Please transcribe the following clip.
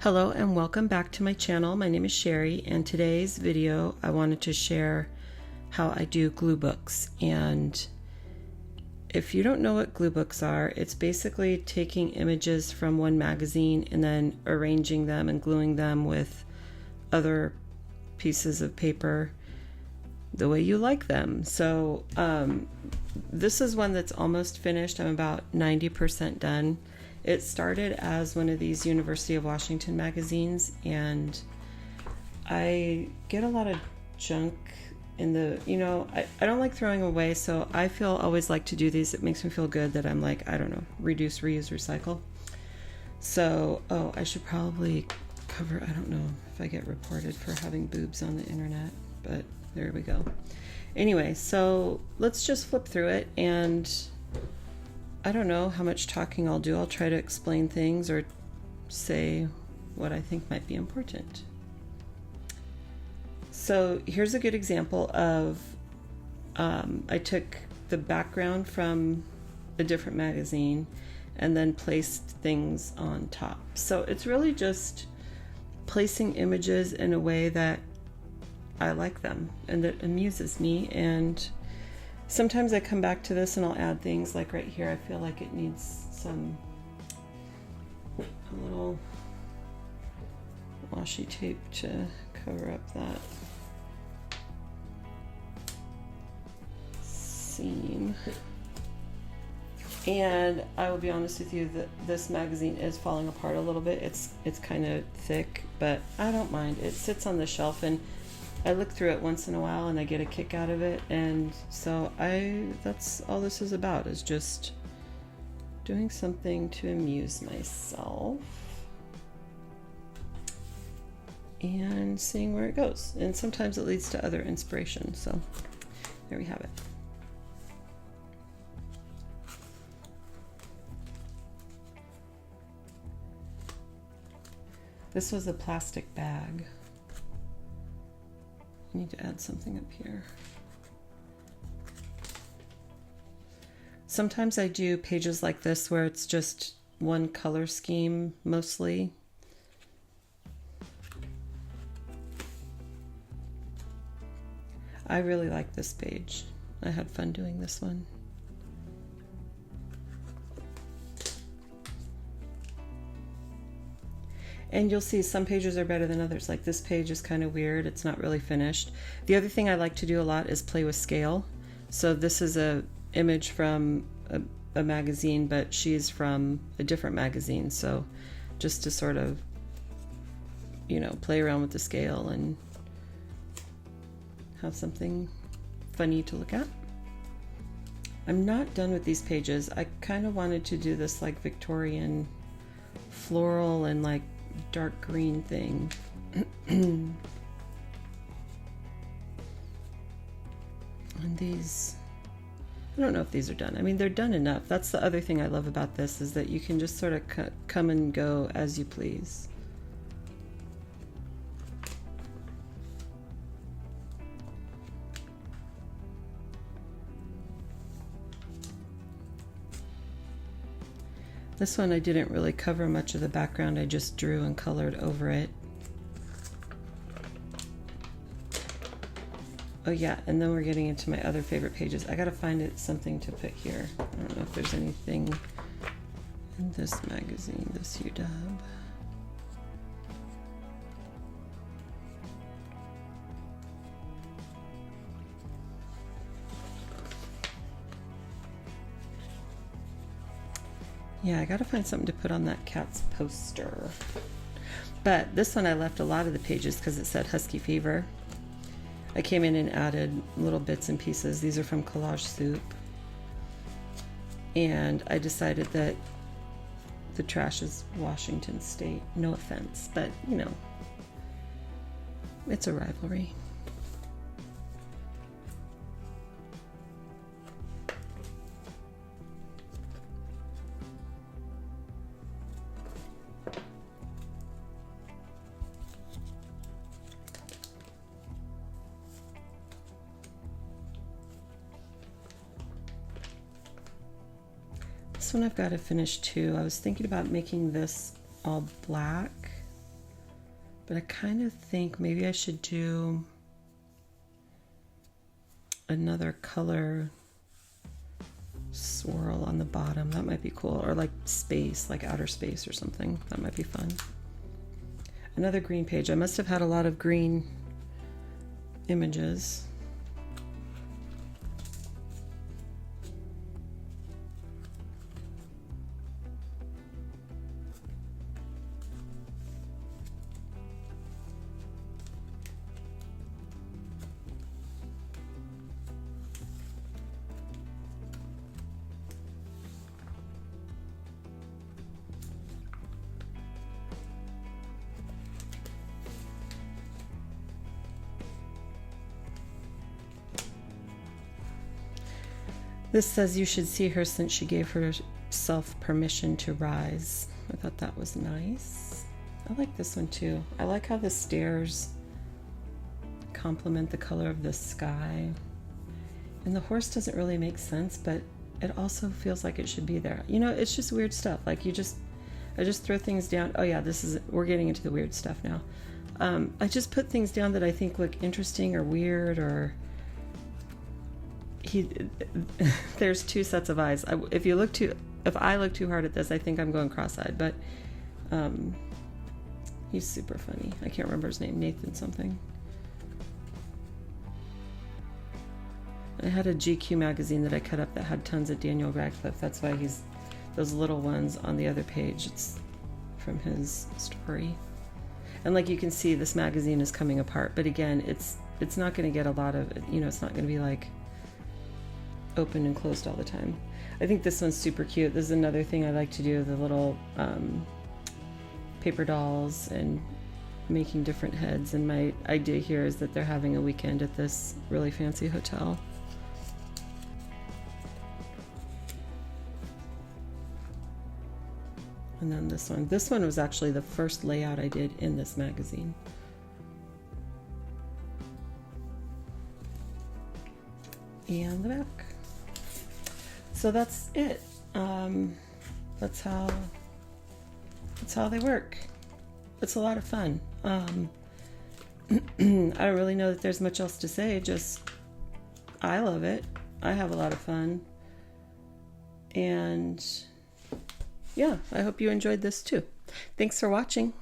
Hello and welcome back to my channel. My name is Sherry, and today's video I wanted to share how I do glue books. And if you don't know what glue books are, it's basically taking images from one magazine and then arranging them and gluing them with other pieces of paper the way you like them. So this is one that's almost finished. I'm about 90% done. It started as one of these University of Washington magazines, and I get a lot of junk in the, I don't like throwing away, so I always like to do these. It makes me feel good that I'm like, I don't know, reduce, reuse, recycle. So, I should probably cover, I don't know if I get reported for having boobs on the internet, but there we go. Anyway, so let's just flip through it, and I don't know how much talking I'll do. I'll try to explain things or say what I think might be important. So here's a good example of, I took the background from a different magazine and then placed things on top. So it's really just placing images in a way that I like them and that amuses me. And sometimes I come back to this and I'll add things, like right here I feel like it needs a little washi tape to cover up that seam. And I will be honest with you that this magazine is falling apart a little bit. It's kind of thick, but I don't mind. It sits on the shelf and I look through it once in a while and I get a kick out of it, and so that's all this is about, is just doing something to amuse myself and seeing where it goes. And sometimes it leads to other inspiration, so there we have it. This was a plastic bag. I need to add something up here. Sometimes I do pages like this where it's just one color scheme mostly. I really like this page. I had fun doing this one. And you'll see some pages are better than others. Like this page is kind of weird. It's not really finished. The other thing I like to do a lot is play with scale. So this is a image from a magazine, but she's from a different magazine. So just to sort of, play around with the scale and have something funny to look at. I'm not done with these pages. I kind of wanted to do this like Victorian floral and like dark green thing. And these, I don't know if these are done. I mean, they're done enough. That's the other thing I love about this, is that you can just sort of come and go as you please. This one I didn't really cover much of the background. I just drew and colored over it. Oh yeah, and then we're getting into my other favorite pages. I gotta find something to put here. I don't know if there's anything in this magazine, this UW. Yeah, I gotta find something to put on that cat's poster. But this one I left a lot of the pages because it said Husky Fever. I came in and added little bits and pieces. These are from Collage Soup. And I decided that the trash is Washington State. No offense, but it's a rivalry. This one I've got to finish too. I was thinking about making this all black But I kind of think maybe I should do another color swirl on the bottom. That might be cool. Or like space, like outer space or something. That might be fun. Another green page. I must have had a lot of green images. This says you should see her since she gave herself permission to rise. I thought that was nice. I like this one too. I like how the stairs complement the color of the sky. And the horse doesn't really make sense, but it also feels like it should be there. You know, it's just weird stuff. Like I just throw things down. Oh yeah, we're getting into the weird stuff now. I just put things down that I think look interesting or weird or there's two sets of eyes. If I look too hard at this, I think I'm going cross-eyed, but he's super funny. I can't remember his name, Nathan something. I had a GQ magazine that I cut up that had tons of Daniel Radcliffe. That's why those little ones on the other page. It's from his story. And like you can see, this magazine is coming apart, but again, it's not going to get a lot of, it's not going to be like open and closed all the time. I think this one's super cute. This is another thing I like to do, the little paper dolls and making different heads. And my idea here is that they're having a weekend at this really fancy hotel. And then this one was actually the first layout I did in this magazine. And the back. So that's it. That's how they work. It's a lot of fun. I don't really know that there's much else to say. Just I love it. I have a lot of fun. And yeah, I hope you enjoyed this too. Thanks for watching.